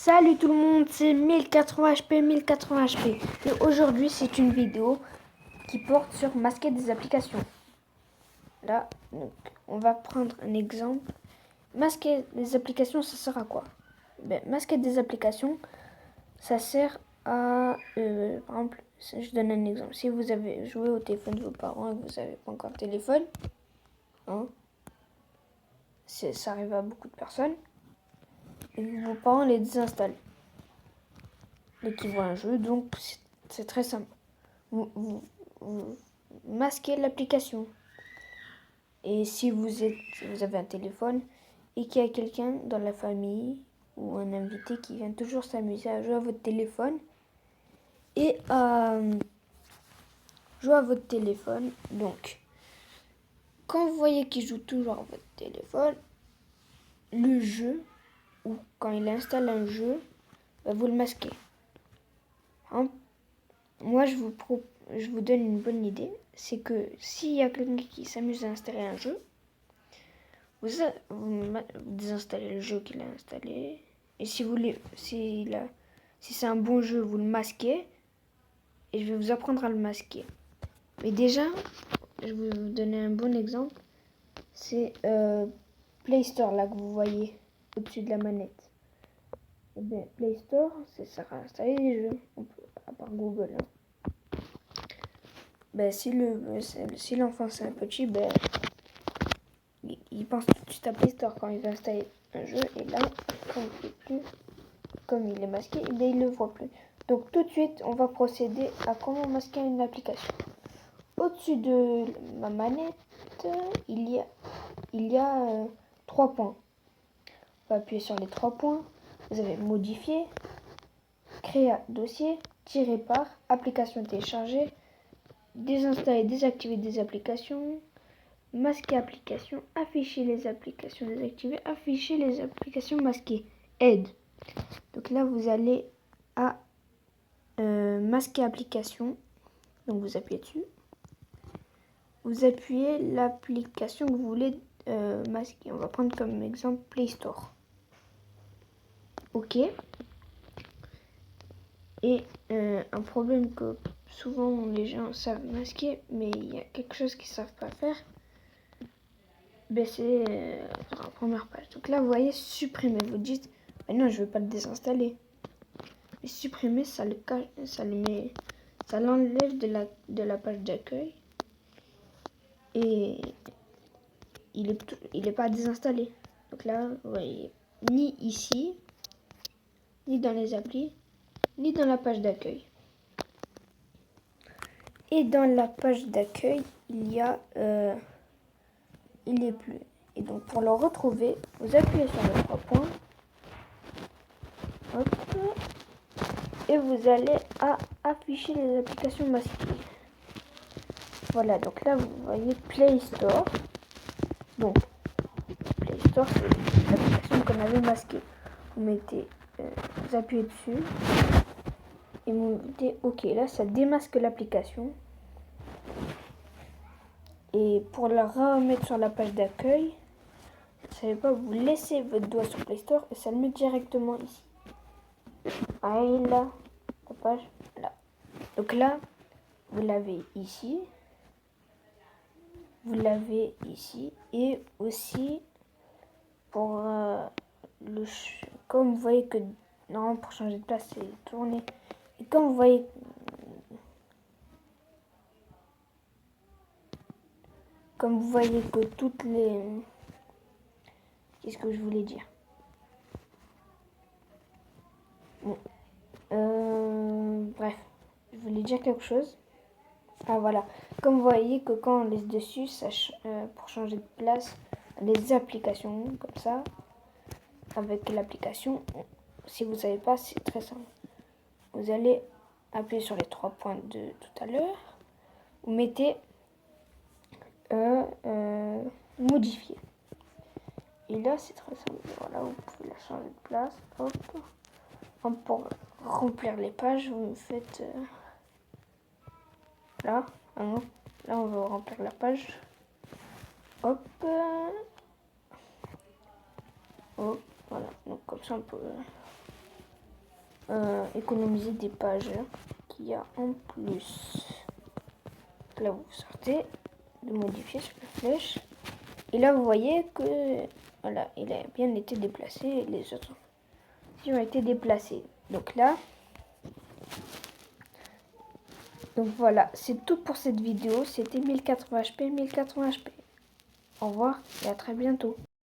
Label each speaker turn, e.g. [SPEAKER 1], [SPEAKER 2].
[SPEAKER 1] Salut tout le monde, c'est 1080HP, 1080HP. Et aujourd'hui, c'est une vidéo qui porte sur masquer des applications. Là, donc, on va prendre un exemple. Masquer des applications, ça sert à quoi? Masquer des applications, ça sert à... par exemple, je donne un exemple. Si vous avez joué au téléphone de vos parents et que vous n'avez pas encore de téléphone, hein, ça arrive à beaucoup de personnes, et que vos parents les désinstallent. Et qui voient un jeu, donc c'est très simple. Vous masquez l'application. Et si vous avez un téléphone et qu'il y a quelqu'un dans la famille ou un invité qui vient toujours s'amuser à jouer à votre téléphone et à jouer à votre téléphone, donc quand vous voyez qu'il joue toujours à votre téléphone, le jeu, ou quand il installe un jeu, vous le masquez. Hein? Moi, je vous donne une bonne idée. C'est que s'il y a quelqu'un qui s'amuse à installer un jeu, vous désinstallez le jeu qu'il a installé. Et si c'est un bon jeu, vous le masquez. Et je vais vous apprendre à le masquer. Mais déjà, je vais vous donner un bon exemple. C'est Play Store, là, que vous voyez au-dessus de la manette. Et bien, Play Store, ça sert à installer les jeux, à part Google. Hein. Si l'enfant c'est un petit, il pense tout de suite à Play Store quand il va installer un jeu. Et là, comme il est masqué, il ne le voit plus. Donc tout de suite, on va procéder à comment masquer une application. Au-dessus de ma manette, il y a 3 points. On va appuyer sur les 3 points. Vous avez modifier, créer dossier, tirer par, application téléchargée, désinstaller, désactiver des applications, masquer application, afficher les applications désactivées, afficher les applications masquées, aide. Donc là, vous allez à masquer application. Donc vous appuyez dessus. Vous appuyez l'application que vous voulez masquer. On va prendre comme exemple Play Store. OK. Et un problème que souvent les gens savent masquer, mais il y a quelque chose qu'ils ne savent pas faire, c'est la première page. Donc là, vous voyez, supprimer. Vous dites, non, je ne veux pas le désinstaller. Mais supprimer, ça l'enlève de la page d'accueil. Et il est pas désinstallé. Donc là, vous voyez, ni ici, ni dans les applis, ni dans la page d'accueil. Et dans la page d'accueil, il est plus. Et donc pour le retrouver, vous appuyez sur les 3 points. Hop. Et vous allez à afficher les applications masquées. Voilà, donc là vous voyez Play Store. Donc Play Store, c'est l'application qu'on avait masquée. Vous appuyez dessus et vous mettez OK. Là, ça démasque l'application. Et pour la remettre sur la page d'accueil, vous savez pas, vous laissez votre doigt sur Play Store et ça le met directement ici. Ah, et là, la page, là. Donc là, vous l'avez ici. Vous l'avez ici. Et aussi, pour comme vous voyez que, non, pour changer de place, c'est tourné. Et comme vous voyez, que toutes les... Qu'est-ce que je voulais dire? Bon. Bref, je voulais dire quelque chose. Ah voilà, comme vous voyez que quand on laisse dessus, pour changer de place, les applications comme ça, avec l'application, si vous ne savez pas, c'est très simple. Vous allez appuyer sur les 3 points de tout à l'heure, vous mettez modifier. Et là, c'est très simple. Voilà, vous pouvez la changer de place. Hop. Pour remplir les pages, vous faites là. Hein, là, on va remplir la page. Hop. Hop. Voilà. Donc, comme ça, on peut économiser des pages qu'il y a en plus. Là, vous sortez de modifier sur la flèche. Et là, vous voyez que voilà, il a bien été déplacé. Les autres ont été déplacés. Donc là, donc voilà, c'est tout pour cette vidéo. C'était 1080 HP, 1080 HP. Au revoir et à très bientôt.